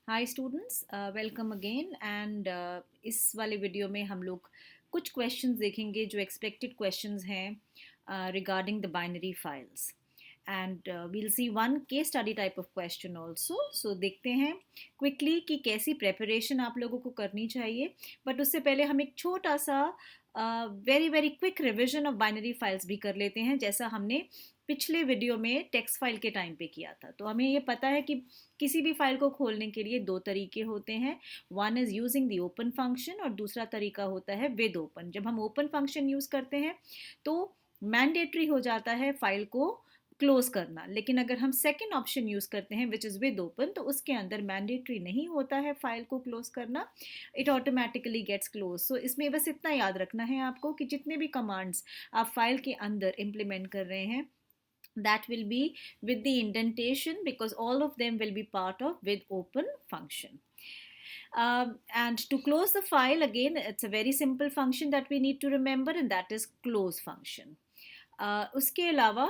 Hi students, welcome again and इस वाले video में हम लोग कुछ क्वेश्चंस देखेंगे जो एक्सपेक्टेड क्वेश्चंस हैं regarding the binary files and we'll see one case study type of question also. So देखते हैं क्विकली कि कैसी प्रेपरेशन आप लोगों को करनी चाहिए. बट उससे पहले हम एक छोटा सा very very quick revision of binary files भी कर लेते हैं, जैसा हमने पिछले वीडियो में टेक्स्ट फाइल के टाइम पे किया था. तो हमें ये पता है कि किसी भी फाइल को खोलने के लिए दो तरीके होते हैं. One is using the open function और दूसरा तरीका होता है विद ओपन. जब हम ओपन फंक्शन यूज़ करते हैं तो मैंडेटरी हो जाता है फाइल को क्लोज करना, लेकिन अगर हम सेकेंड ऑप्शन यूज़ करते हैं विच इज़ विद ओपन तो उसके अंदर मैंडेटरी नहीं होता है फाइल को क्लोज करना. It automatically gets close. So इसमें बस इतना याद रखना है आपको कि जितने भी कमांड्स आप फाइल के अंदर इम्प्लीमेंट कर रहे हैं that will be with the indentation because all of them will be part of with open function. And to close the file, again it's a very simple function that we need to remember, and that is close function. उसके अलावा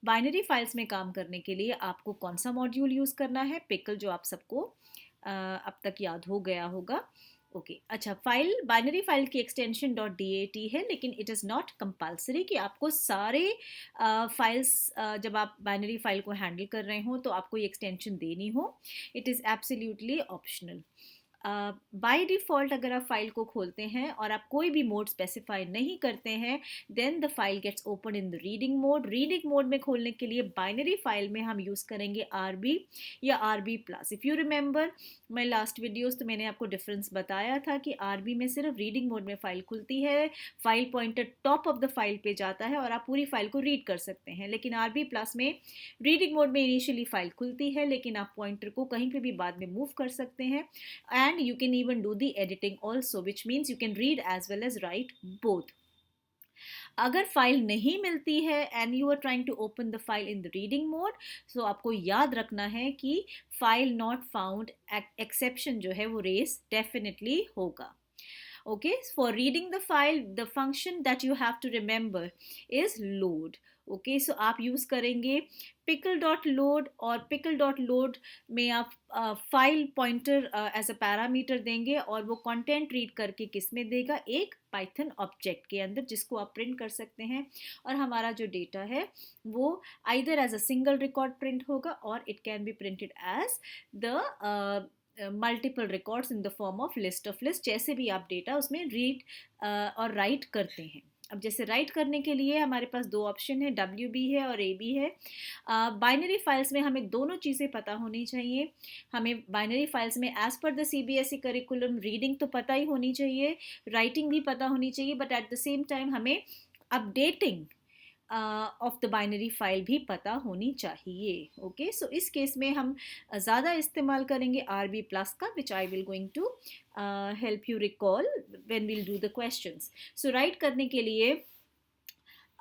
binary files में काम करने के लिए आपको कौन सा मॉड्यूल यूज़ करना है? पिकल, जो आप सबको अब तक याद हो गया होगा. ओके अच्छा, फाइल बाइनरी फाइल की एक्सटेंशन .dat है, लेकिन इट इज़ नॉट कंपल्सरी कि आपको सारे फाइल्स जब आप बाइनरी फाइल को हैंडल कर रहे हो तो आपको ये एक्सटेंशन देनी हो. It is absolutely optional. By default अगर आप फाइल को खोलते हैं और आप कोई भी मोड स्पेसिफाई नहीं करते हैं, then the file gets open in the reading mode. Reading mode में खोलने के लिए बाइनरी फाइल में हम यूज़ करेंगे RB या RB plus. If you remember my last videos तो मैंने आपको डिफरेंस बताया था कि RB में सिर्फ रीडिंग मोड में फ़ाइल खुलती है, file pointer top of the file पे जाता है और आप पूरी फाइल को रीड कर सकते हैं. लेकिन RB प्लस में रीडिंग मोड में इनिशियली फाइल खुलती है, लेकिन आप पॉइंटर को कहीं पे भी बाद में मूव कर सकते हैं. And you can even do the editing also, which means you can read as well as write both. अगर फाइल नहीं मिलती है and you are trying to open the file in the reading mode, so आपको याद रखना है कि file not found exception जो है वो रेस डेफिनेटली होगा. Okay, for reading the file, the function that you have to remember is load. Okay, so आप यूज़ करेंगे pickle.load और pickle.load में आप file pointer as a parameter देंगे और वो कंटेंट रीड करके किस में देगा? एक पाइथन ऑब्जेक्ट के अंदर, जिसको आप प्रिंट कर सकते हैं. और हमारा जो डेटा है वो either as a single record print होगा और it can be printed as the multiple records in the form of list of list, जैसे भी आप डेटा उसमें रीड और राइट करते हैं. अब जैसे राइट करने के लिए हमारे पास दो ऑप्शन है, WB है और AB है. बाइनरी फाइल्स में हमें दोनों चीज़ें पता होनी चाहिए. हमें बाइनरी फाइल्स में as per the CBSE curriculum reading तो पता ही होनी चाहिए, राइटिंग भी पता होनी चाहिए, but at the same time हमें updating of the binary file भी पता होनी चाहिए. ओके, सो इस केस में हम ज़्यादा इस्तेमाल करेंगे RB प्लस का, which I will going to help you recall when we'll do the questions. So write करने के लिए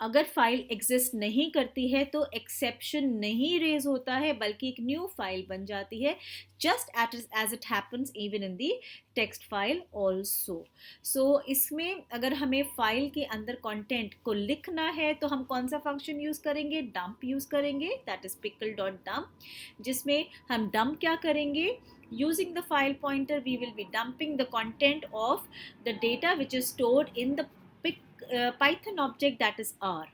अगर फाइल एग्जिस्ट नहीं करती है तो एक्सेप्शन नहीं रेज होता है, बल्कि एक न्यू फाइल बन जाती है, just as it happens even in the text file also. So इसमें अगर हमें फाइल के अंदर कंटेंट को लिखना है तो हम कौन सा फंक्शन यूज़ करेंगे? डंप यूज़ करेंगे, दैट इज pickle.dump, जिसमें हम डंप क्या करेंगे? Using the file pointer, we will be dumping the content of the data which is stored in the Python object, that is R.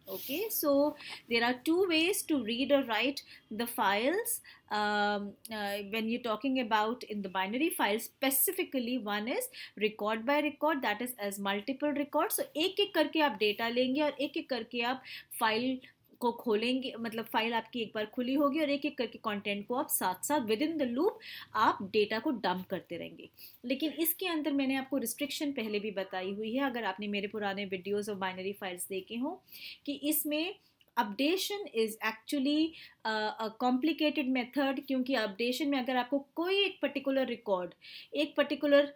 Okay, so there are two ways to read or write the files when you're talking about in the binary files specifically. One is record by record, that is as multiple records. So एक एक करके आप data लेंगे और एक एक करके आप फाइल को खोलेंगे, मतलब फाइल आपकी एक बार खुली होगी और एक एक करके कंटेंट को आप साथ साथ विद इन द लूप आप डेटा को डंप करते रहेंगे. लेकिन इसके अंदर मैंने आपको रिस्ट्रिक्शन पहले भी बताई हुई है, अगर आपने मेरे पुराने वीडियोस और बाइनरी फाइल्स देखे हों, कि इसमें updation is actually a complicated method. क्योंकि अपडेशन में अगर आपको कोई एक पर्टिकुलर रिकॉर्ड एक पर्टिकुलर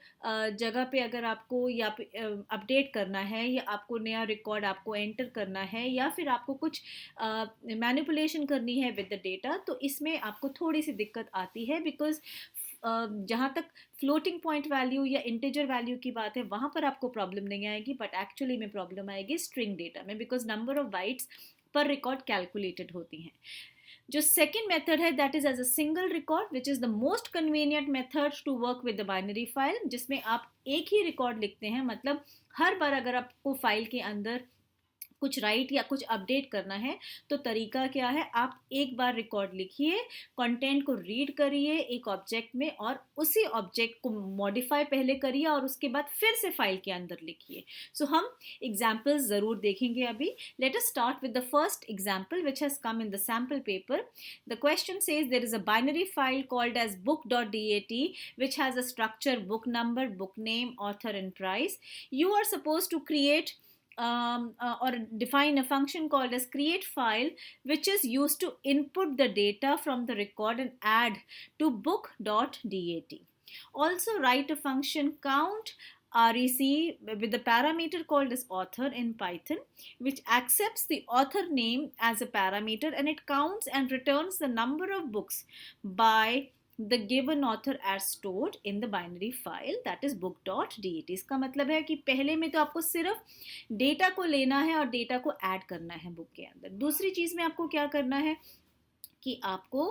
जगह पे अगर आपको या अपडेट करना है, या आपको नया रिकॉर्ड आपको एंटर करना है, या फिर आपको कुछ मैनिपुलेशन करनी है विद द डेटा, तो इसमें आपको थोड़ी सी दिक्कत आती है. बिकॉज जहाँ तक फ्लोटिंग पॉइंट वैल्यू या इंटीजर वैल्यू की बात है, वहाँ पर आपको प्रॉब्लम नहीं आएगी, बट एक्चुअली में प्रॉब्लम आएगी स्ट्रिंग डेटा में, because number of bytes per record calculated होती हैं. जो सेकेंड मेथड है that is as a single record which is the most convenient method to work with the binary file, जिसमें आप एक ही रिकॉर्ड लिखते हैं। मतलब हर बार अगर आपको फाइल के अंदर कुछ राइट या कुछ अपडेट करना है तो तरीका क्या है, आप एक बार रिकॉर्ड लिखिए, कंटेंट को रीड करिए एक ऑब्जेक्ट में और उसी ऑब्जेक्ट को मॉडिफाई पहले करिए और उसके बाद फिर से फाइल के अंदर लिखिए। सो हम एग्जाम्पल्स ज़रूर देखेंगे अभी। Let us start with the first example which has come in the sample paper. The question says there is a binary file called as book.dat which has a structure book number, book name, author and price. You are supposed to create or define a function called as create file, which is used to input the data from the record and add to book.dat. Also write a function count rec with the parameter called as author in Python, which accepts the author name as a parameter and it counts and returns the number of books by the given author as stored in the binary file that is book.dat. इसका मतलब है कि पहले में तो आपको सिर्फ data को लेना है और डेटा को ऐड करना है बुक के अंदर। दूसरी चीज़ में आपको क्या करना है कि आपको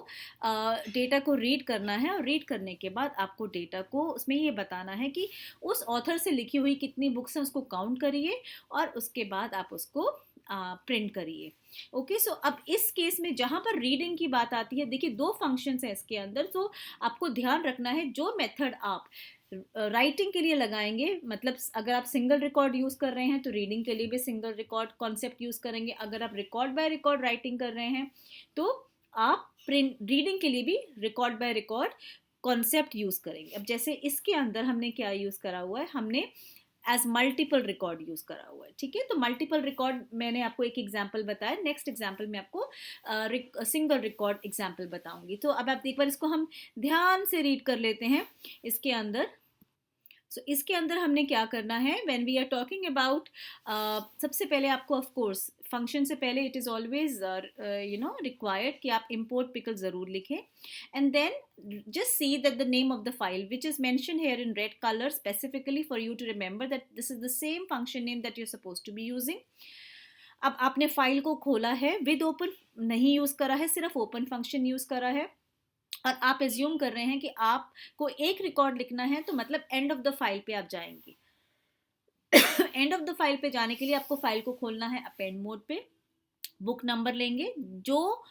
डेटा को रीड करना है और रीड करने के बाद आपको डेटा को उसमें ये बताना है कि उस ऑथर से लिखी हुई कितनी बुक्स हैं उसको काउंट करिए और उसके बाद आप उसको प्रिंट करिए। ओके, सो अब इस केस में जहाँ पर रीडिंग की बात आती है, देखिए दो फंक्शंस हैं इसके अंदर, तो आपको ध्यान रखना है जो मेथड आप राइटिंग के लिए लगाएंगे, मतलब अगर आप सिंगल रिकॉर्ड यूज़ कर रहे हैं तो रीडिंग के लिए भी सिंगल रिकॉर्ड कॉन्सेप्ट यूज़ करेंगे। अगर आप रिकॉर्ड बाय रिकॉर्ड राइटिंग कर रहे हैं तो आप प्रिंट रीडिंग के लिए भी record by record concept use करेंगे। अब जैसे इसके अंदर हमने क्या यूज़ करा हुआ है, हमने एज मल्टीपल रिकॉर्ड यूज़ करा हुआ है। ठीक है, तो मल्टीपल रिकॉर्ड मैंने आपको एक एग्जाम्पल बताया, नेक्स्ट एग्जाम्पल में आपको सिंगल रिकॉर्ड एग्जाम्पल बताऊंगी। तो अब आप एक बार इसको हम ध्यान से रीड कर लेते हैं इसके अंदर। सो इसके अंदर हमने क्या करना है, when we are talking about, सबसे पहले आपको ऑफ कोर्स फंक्शन से पहले इट इज़ ऑलवेज रिक्वायर्ड कि आप इम्पोर्ट पिकल ज़रूर लिखें and then just see that the name of the file which is mentioned here in red color specifically for you to remember that this is the same function name that you're supposed to be using. अब आपने file को खोला है, with open नहीं use करा है, सिर्फ open function use करा है और आप एज्यूम कर रहे हैं कि आपको एक रिकॉर्ड लिखना है, तो मतलब एंड ऑफ द फाइल पे आप जाएंगे। एंड ऑफ द फाइल पे जाने के लिए आपको फाइल को खोलना है अपेंड मोड पे, बुक नंबर लेंगे जो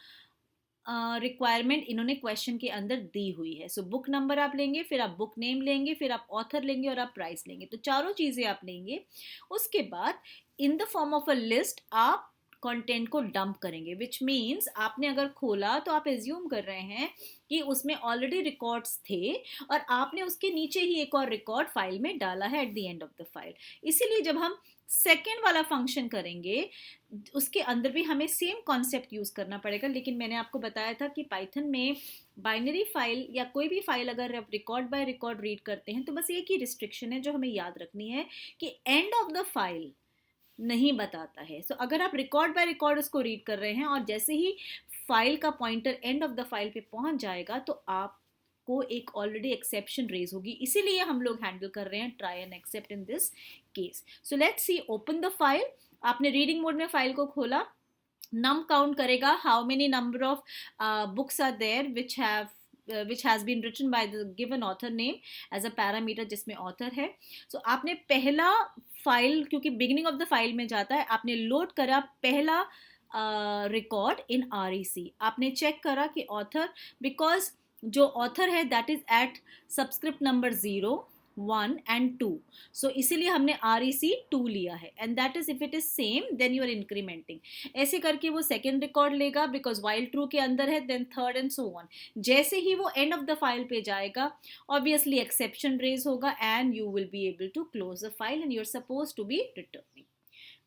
रिक्वायरमेंट इन्होंने क्वेश्चन के अंदर दी हुई है। सो बुक नंबर आप लेंगे, फिर आप बुक नेम लेंगे, फिर आप ऑथर लेंगे और आप प्राइस लेंगे। तो चारों चीज़ें आप लेंगे। उसके बाद इन the form of a list आप कंटेंट को डंप करेंगे, विच मीन्स आपने अगर खोला तो आप एज्यूम कर रहे हैं कि उसमें ऑलरेडी रिकॉर्ड्स थे और आपने उसके नीचे ही एक और रिकॉर्ड फाइल में डाला है at the end of the file. इसीलिए जब हम सेकेंड वाला फंक्शन करेंगे उसके अंदर भी हमें सेम कॉन्सेप्ट यूज़ करना पड़ेगा। लेकिन मैंने आपको बताया था कि पाइथन में बाइनरी फाइल या कोई भी फाइल अगर आप रिकॉर्ड बाय रिकॉर्ड रीड करते हैं तो बस एक ही रिस्ट्रिक्शन है जो हमें याद रखनी है कि एंड ऑफ द फाइल नहीं बताता है। सो अगर आप रिकॉर्ड बाय रिकॉर्ड उसको रीड कर रहे हैं और जैसे ही फाइल का pointer and of the file पे पहुंच जाएगा तो आपको एक ऑलरेडी एक्सेप्शन रेज होगी। इसीलिए हम लोग हैंडल कर रहे हैं try and except in this case. So let's see, open the file. आपने रीडिंग मोड में फाइल को खोला, नम काउंट करेगा how many number of books are there which has been written by the given author name as a parameter जिसमें author है। So आपने पहला file, क्योंकि बिगिनिंग ऑफ द फाइल में जाता है, आपने लोड करा पहला रिकॉर्ड इन REC। आपने चेक करा कि ऑथर, बिकॉज जो ऑथर है that is at subscript number 0, 1 and 2, so इसीलिए हमने REC 2 लिया है and that is if it is same then you are incrementing. ऐसे करके वो सेकेंड रिकॉर्ड लेगा बिकॉज वाइल ट्रू के अंदर है, then third and so on. जैसे ही वो एंड ऑफ द फाइल पे जाएगा ऑब्वियसली एक्सेप्शन रेज होगा and you will be able to close the file and you are suppose to be returning.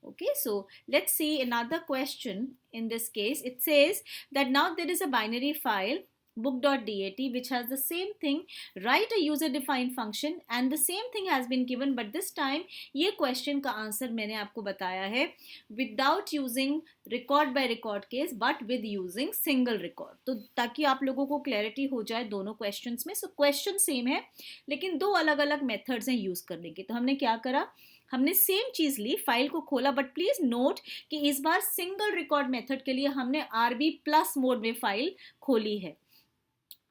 Okay, so let's see another question. In this case it says that now there is a binary file book.dat which has the same thing, write a user defined function and the same thing has been given, but this time ये question का answer मैंने आपको बताया है without using record by record case but with using single record, तो ताकि आप लोगों को clarity हो जाए दोनों questions में। so question same है लेकिन दो अलग अलग methods हैं use करने के। तो हमने क्या करा, हमने सेम चीज़ ली, फाइल को खोला, बट प्लीज़ नोट कि इस बार सिंगल रिकॉर्ड मेथड के लिए हमने आरबी प्लस मोड में फाइल खोली है।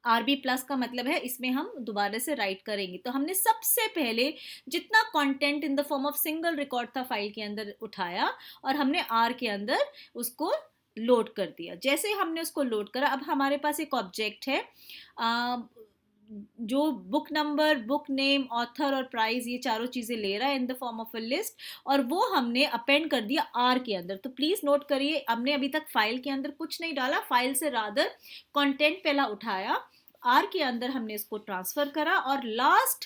आरबी प्लस का मतलब है इसमें हम दोबारा से राइट करेंगे। तो हमने सबसे पहले जितना content in the form of single record था फाइल के अंदर उठाया और हमने आर के अंदर उसको लोड कर दिया। जैसे हमने उसको लोड करा, अब हमारे पास एक ऑब्जेक्ट है जो book number, book name, author और प्राइस, ये चारों चीज़ें ले रहा है इन the form of a list, और वो हमने अपेंड कर दिया आर के अंदर। तो प्लीज़ नोट करिए, हमने अभी तक फाइल के अंदर कुछ नहीं डाला, फाइल से रादर कंटेंट पहला उठाया, आर के अंदर हमने इसको ट्रांसफ़र करा और लास्ट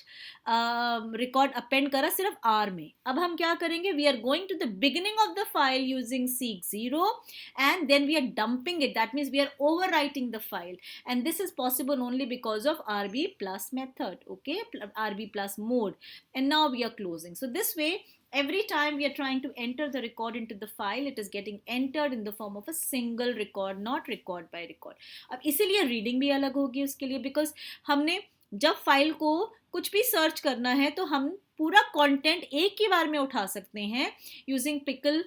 रिकॉर्ड अपेंड करा सिर्फ आर में। अब हम क्या करेंगे, we are going to the beginning of the file using seek 0 and then we are dumping it. That means we are overwriting the file, and this is possible only because of RB plus method, okay, RB plus mode. And now we are closing. So this way, every time we are trying to enter the record into the file, it is getting entered in the form of a single record, not record by record. अब इसीलिए reading भी अलग होगी उसके लिए, because हमने जब file को कुछ भी सर्च करना है तो हम पूरा कंटेंट एक ही बार में उठा सकते हैं यूजिंग पिकल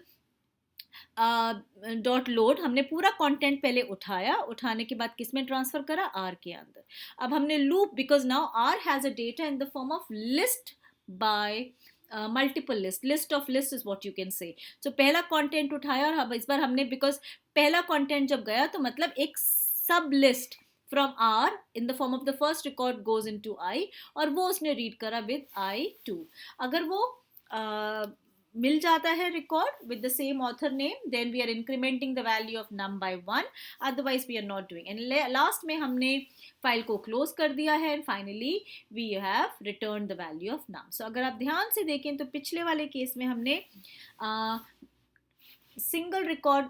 डॉट लोड। हमने पूरा कंटेंट पहले उठाया, उठाने के बाद किस में ट्रांसफर करा, आर के अंदर। अब हमने loop, because now are has a data in the form of list by multiple list of list is what you can say. तो पहला कंटेंट उठाया और अब इस बार हमने, बिकॉज पहला कंटेंट जब गया तो मतलब एक sub list from R in the form of the first record goes into I, और वो उसने रीड करा विद I2। अगर वो मिल जाता है record with the same author name, then we are incrementing the value of num by 1, otherwise we are not doing. And last में हमने फाइल को क्लोज कर दिया है and finally we have return the value of num. So अगर आप ध्यान से देखें तो पिछले वाले केस में हमने सिंगल रिकॉर्ड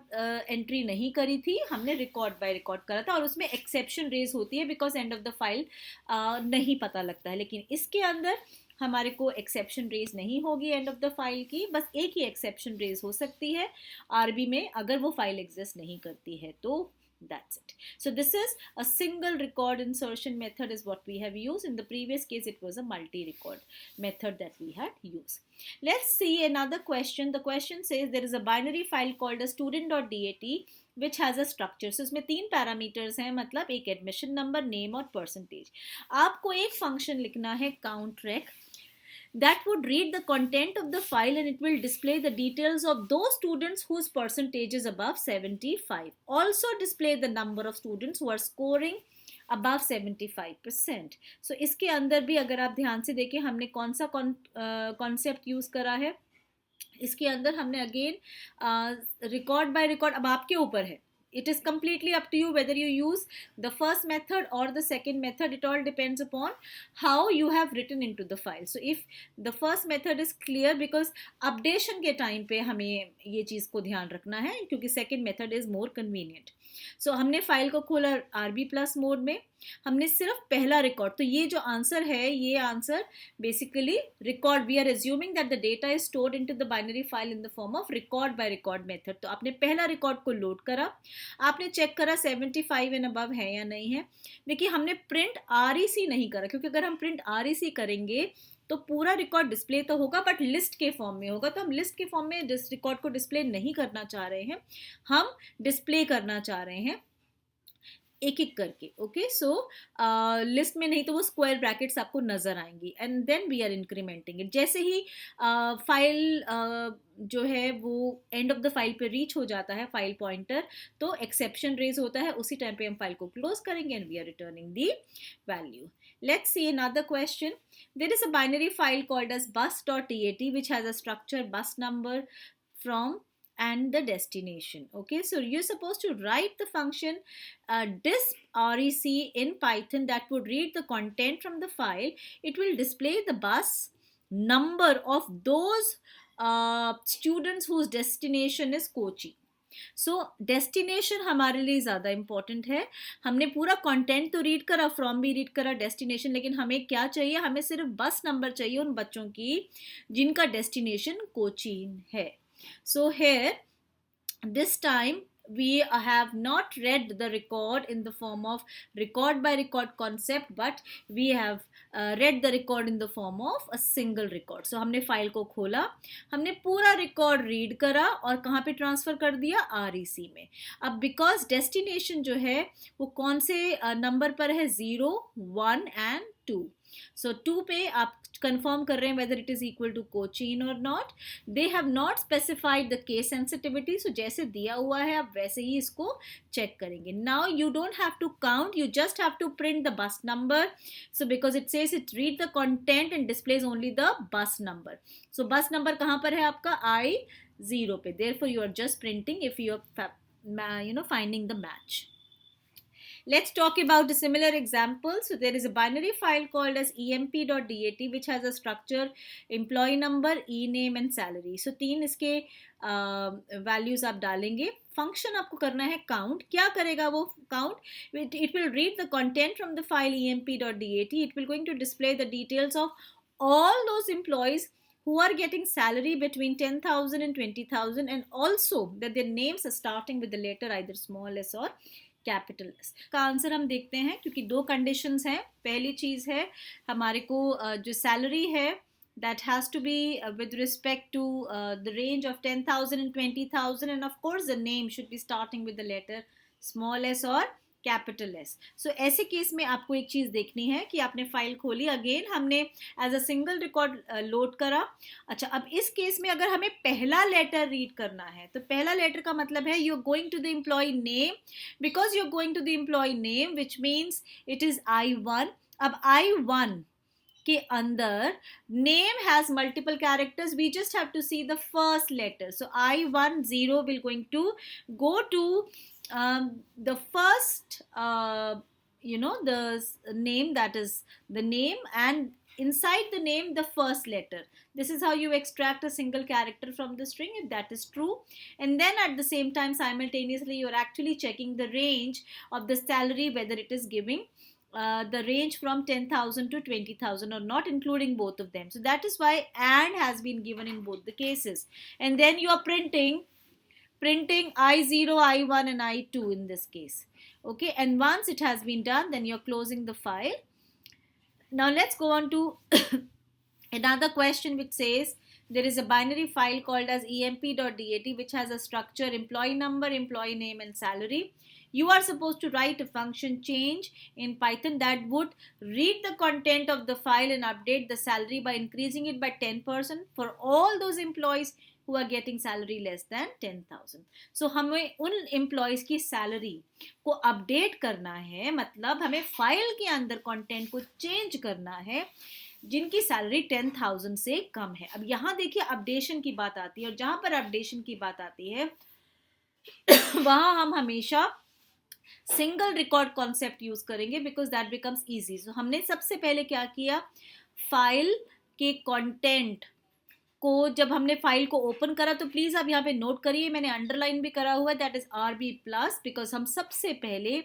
एंट्री नहीं करी थी, हमने रिकॉर्ड बाय रिकॉर्ड करा था, और उसमें एक्सेप्शन रेज होती है because and of the file नहीं पता लगता है। लेकिन इसके अंदर हमारे को एक्सेप्शन रेज नहीं होगी एंड ऑफ द फाइल की, बस एक ही एक्सेप्शन रेज हो सकती है आरबी में, अगर वो फाइल एग्जिस्ट नहीं करती है तो that's it. So this is a single record insertion method is what we have used. In the previous case it was a multi-record method that we had used. Let's see another question. The question says there is a binary file called a student.dat which has a structure. So इसमें 3 parameters हैं, मतलब एक admission number, name और percentage. आपको एक function लिखना है countrec that would read the content of the file and it will display the details of those students whose percentage is above 75. Also display the number of students who are scoring above 75%. So इसके अंदर भी अगर आप ध्यान से देखें हमने कौन सा कॉन्सेप्ट यूज़ करा है। इसके अंदर हमने अगेन रिकॉर्ड बाय रिकॉर्ड, अब आपके ऊपर है, it is completely up to you whether you use the first method or the second method. It all depends upon how you have written into the file. So if the first method is clear, because updation के time पे हमें ये चीज़ को ध्यान रखना है क्योंकि second method is more convenient. So हमने फाइल को खोला RB प्लस मोड में, हमने सिर्फ पहला रिकॉर्ड, तो ये जो आंसर है ये answer basically record, we are assuming that the data is stored into the binary file in the form of record by record method. तो आपने पहला रिकॉर्ड को लोड करा, आपने चेक करा 75 एंड अबव है या नहीं है। देखिए हमने प्रिंट REC नहीं करा, क्योंकि अगर हम प्रिंट REC करेंगे तो पूरा रिकॉर्ड डिस्प्ले तो होगा बट लिस्ट के फॉर्म में होगा, तो हम लिस्ट के फॉर्म में रिकॉर्ड को डिस्प्ले नहीं करना चाह रहे हैं, हम डिस्प्ले करना चाह रहे हैं एक एक करके। ओके, सो लिस्ट में नहीं तो वो स्क्वायर ब्रैकेट्स आपको नजर आएंगी and then we are incrementing it. जैसे ही फाइल जो है वो एंड ऑफ द फाइल पे रीच हो जाता है फाइल पॉइंटर, तो एक्सेप्शन रेज होता है, उसी टाइम पे हम फाइल को क्लोज करेंगे and we are returning the value. Let's see another question. There is a binary file called as bus.dat which has a structure, bus number from and the destination. Okay, so you're supposed to write the function disp rec in Python that would read the content from the file. It will display the bus number of those students whose destination is Kochi. So destination हमारे लिए ज़्यादा important है। हमने पूरा content तो read करा, from भी read करा, डेस्टिनेशन, लेकिन हमें क्या चाहिए, हमें सिर्फ बस नंबर चाहिए उन बच्चों की जिनका डेस्टिनेशन कोचीन है। So here this time we have not read the record in the form of record by record concept, but we have read the record in the form of a single record. So हमने file को खोला, हमने पूरा record read करा और कहाँ पे transfer कर दिया, REC में. अब बिकॉज डेस्टिनेशन जो है वो कौन से नंबर पर है, 0, 1 एंड 2. सो 2 पे आप कंफर्म कर रहे हैं whether it is equal to Cochin और not. They have not specified the case sensitivity, so जैसे दिया हुआ है आप वैसे ही इसको चेक करेंगे. Now you don't have to count, you just have to print the bus number. So because it says it read the content and displays only the bus number. So bus number कहाँ पर है आपका, I0 पे. Therefore you are just printing if you are finding the match. Let's talk about a similar example. So there is a binary file called as emp.dat which has a structure employee number, e-name and salary. So 3 इसके values आप डालेंगे. Function आपको करना है count. क्या करेगा वो count? It will read the content from the file emp.dat. It will going to display the details of all those employees who are getting salary between 10,000 and 20,000, and also that their names are starting with the letter either small s or capital S. का answer हम देखते हैं क्योंकि 2 conditions हैं. पहली चीज़ है हमारे को जो सैलरी है that has to be with respect to the range of 10,000 and 20,000, and of course the name should be starting with the letter small s or capital S. So ऐसे केस में आपको एक चीज़ देखनी है कि आपने फाइल खोली, अगेन हमने as a single record load करा. अच्छा, अब इस केस में अगर हमें पहला लेटर रीड करना है तो पहला लेटर का मतलब है you are going to the employ name. Because you are going to the employ name which means it is I1. अब I1 के अंदर name has multiple characters, we just have to see the first letter. So I10 will going to go to the first the name, that is the name, and inside the name the first letter. This is how you extract a single character from the string, if that is true. And then at the same time simultaneously you are actually checking the range of the salary, whether it is giving the range from 10,000 to 20,000 or not, including both of them. So that is why and has been given in both the cases. And then you are printing I0, I1 and I2 in this case. Okay, and once it has been done, then you're closing the file. Now let's go on to another question which says there is a binary file called as emp.dat which has a structure employee number, employee name and salary. You are supposed to write a function change in Python that would read the content of the file and update the salary by increasing it by 10% for all those employees who are getting salary less than 10,000. So हमें उन employees की salary को update करना है, मतलब हमें file के अंदर content को change करना है जिनकी सैलरी 10,000 से कम है. अब यहाँ देखिए अपडेशन की बात आती है, और जहाँ पर अपडेशन की बात आती है वहाँ हम हमेशा सिंगल रिकॉर्ड कॉन्सेप्ट यूज करेंगे बिकॉज दैट बिकम्स इजी. सो हमने सबसे पहले क्या किया, फाइल के कंटेंट को जब हमने फाइल को ओपन करा तो प्लीज आप यहाँ पे नोट करिए, मैंने अंडरलाइन भी करा हुआ है, that is RB plus, because हम सबसे पहले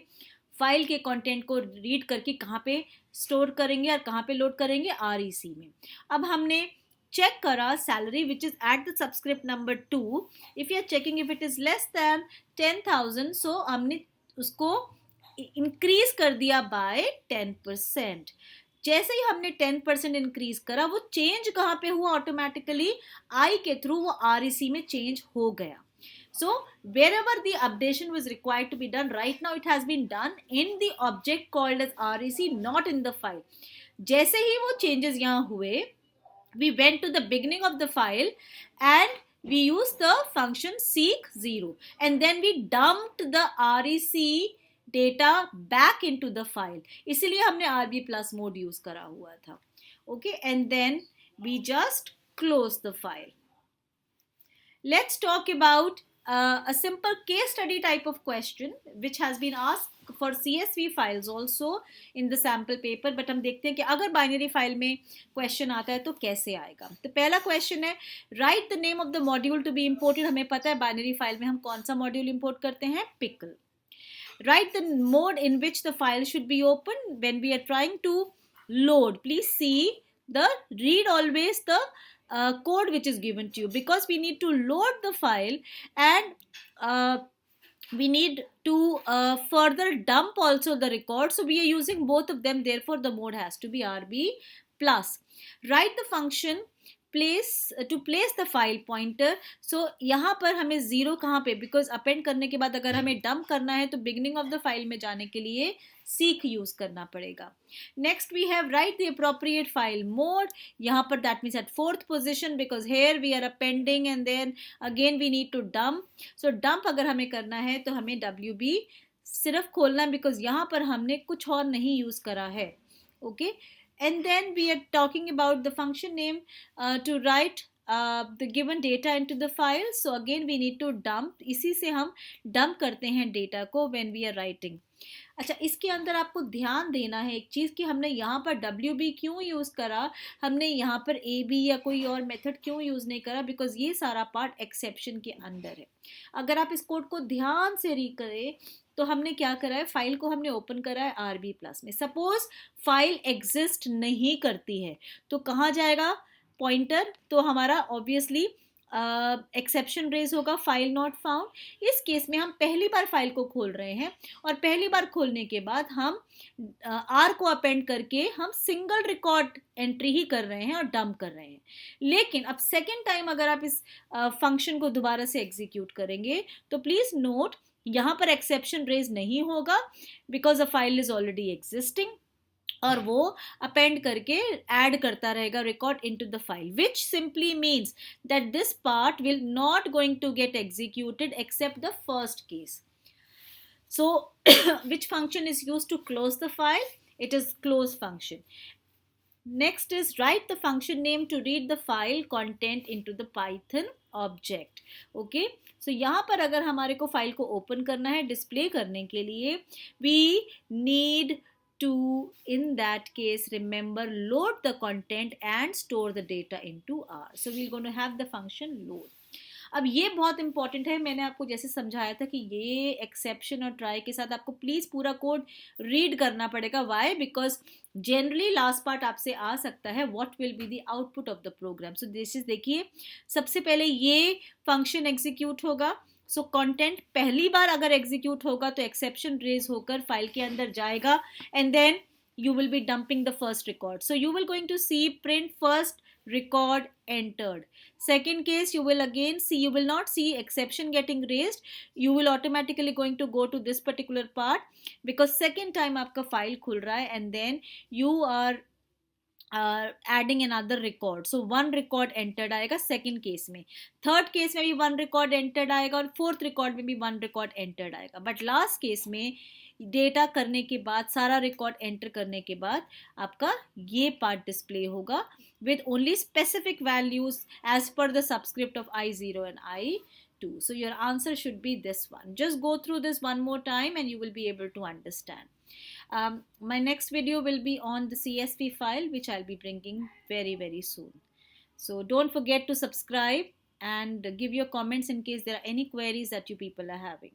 फाइल के कंटेंट को रीड करके कहाँ पे स्टोर करेंगे और कहाँ पे लोड करेंगे, REC में. अब हमने चेक करा salary which is at the subscript number 2. If you are checking if it is less than 10,000, so हमने उसको इंक्रीज कर दिया बाय 10%. जैसे ही हमने 10% इंक्रीज करा वो चेंज कहाँ पे हुआ, ऑटोमेटिकली आई के थ्रू वो REC में चेंज हो गया. So wherever the updation was required to be done, right now it has been done in the object called as REC, not in the file. जैसे ही वो changes यहाँ हुए, we went to the beginning of the file and we used the function seek0, and then we dumped the REC data back into the file. इसीलिए हमने RB plus mode use करा हुआ था. Okay, and then we just close the file. Let's talk about a simple case study type of question which has been asked for CSV files also in the sample paper. but हम देखते हैं कि अगर binary file में question आता है तो कैसे आएगा. तो पहला question है, write the name of the module to be imported. हमें पता है binary file में हम कौन सा module import करते हैं, pickle. Write the mode in which the file should be opened when we are trying to load. Please see the read always the code which is given to you, because we need to load the file and we need to further dump also the record, so we are using both of them, therefore the mode has to be RB plus. Write the function place to place the file pointer. so यहाँ पर हमें zero कहाँ पे, because append करने के बाद अगर हमें डंप करना है तो बिगिनिंग ऑफ द फाइल में जाने के लिए सीक यूज करना पड़ेगा. Next we have write the appropriate file mode. यहाँ पर that means at fourth position, because here we are appending and then again we need to dump. So dump अगर हमें करना है तो हमें WB सिर्फ खोलना है, बिकॉज यहाँ पर हमने कुछ और नहीं यूज करा है. Okay, and then we are talking about the function name to write the given data into the file. So again we need to dump, इसी से हम dump करते हैं data को when we are writing. अच्छा, इसके अंदर आपको ध्यान देना है एक चीज़ कि हमने यहाँ पर WB क्यों यूज़ करा, हमने यहाँ पर AB या कोई और मेथड क्यों यूज़ नहीं करा, बिकॉज ये सारा पार्ट एक्सेप्शन के अंदर है. अगर आप इस कोड को ध्यान से रीड करें तो हमने क्या करा है, फाइल को हमने ओपन करा है RB प्लस में. सपोज फाइल एग्जिस्ट नहीं करती है तो कहाँ जाएगा पॉइंटर, तो हमारा ऑब्वियसली एक्सेप्शन रेज होगा, फाइल नॉट फाउंड. इस केस में हम पहली बार फाइल को खोल रहे हैं और पहली बार खोलने के बाद हम R को अपेंड करके हम सिंगल रिकॉर्ड एंट्री ही कर रहे हैं और डंप कर रहे हैं. लेकिन अब सेकेंड टाइम अगर आप इस फंक्शन को दोबारा से एग्जीक्यूट करेंगे तो प्लीज नोट यहाँ पर एक्सेप्शन रेज नहीं होगा, because the file is already existing, और वो अपेंड करके ऐड करता रहेगा record into the file, which simply means that this part will not going to get executed except the first case. So which function is used to close the file? It is close function. Next is write the function name to read the file content into the Python object. Okay, so यहाँ पर अगर हमारे को file को open करना है display करने के लिए, we need to in that case remember load the content and store the data into R. So we're going to have the function load. अब ये बहुत इंपॉर्टेंट है, मैंने आपको जैसे समझाया था कि ये एक्सेप्शन और ट्राई के साथ आपको प्लीज़ पूरा कोड रीड करना पड़ेगा. Why? Because generally last part आपसे आ सकता है what will be the output of the program. So this is, देखिए सबसे पहले ये फंक्शन एग्जीक्यूट होगा. सो कंटेंट पहली बार अगर एग्जीक्यूट होगा तो एक्सेप्शन रेज होकर फाइल के अंदर जाएगा and then you will be dumping the first record. So you will going to see print first record entered. Second case you will again see, you will not see exception getting raised, you will automatically going to go to this particular part because second time आपका file खुल रहा है and then you are adding another record. So one record entered आएगा second case में, third case में भी one record entered आएगा और fourth record में भी one record entered आएगा. But last case में डेटा करने के बाद, सारा रिकॉर्ड एंटर करने के बाद आपका ये पार्ट डिस्प्ले होगा with only specific values as per the subscript of I0 and I2. So your answer should be this one. Just go through this one more time and you will be able to understand. My next video will be on the CSV file, which I'll be bringing very, very soon. So don't forget to subscribe and give your comments in case there are any queries that you people are having.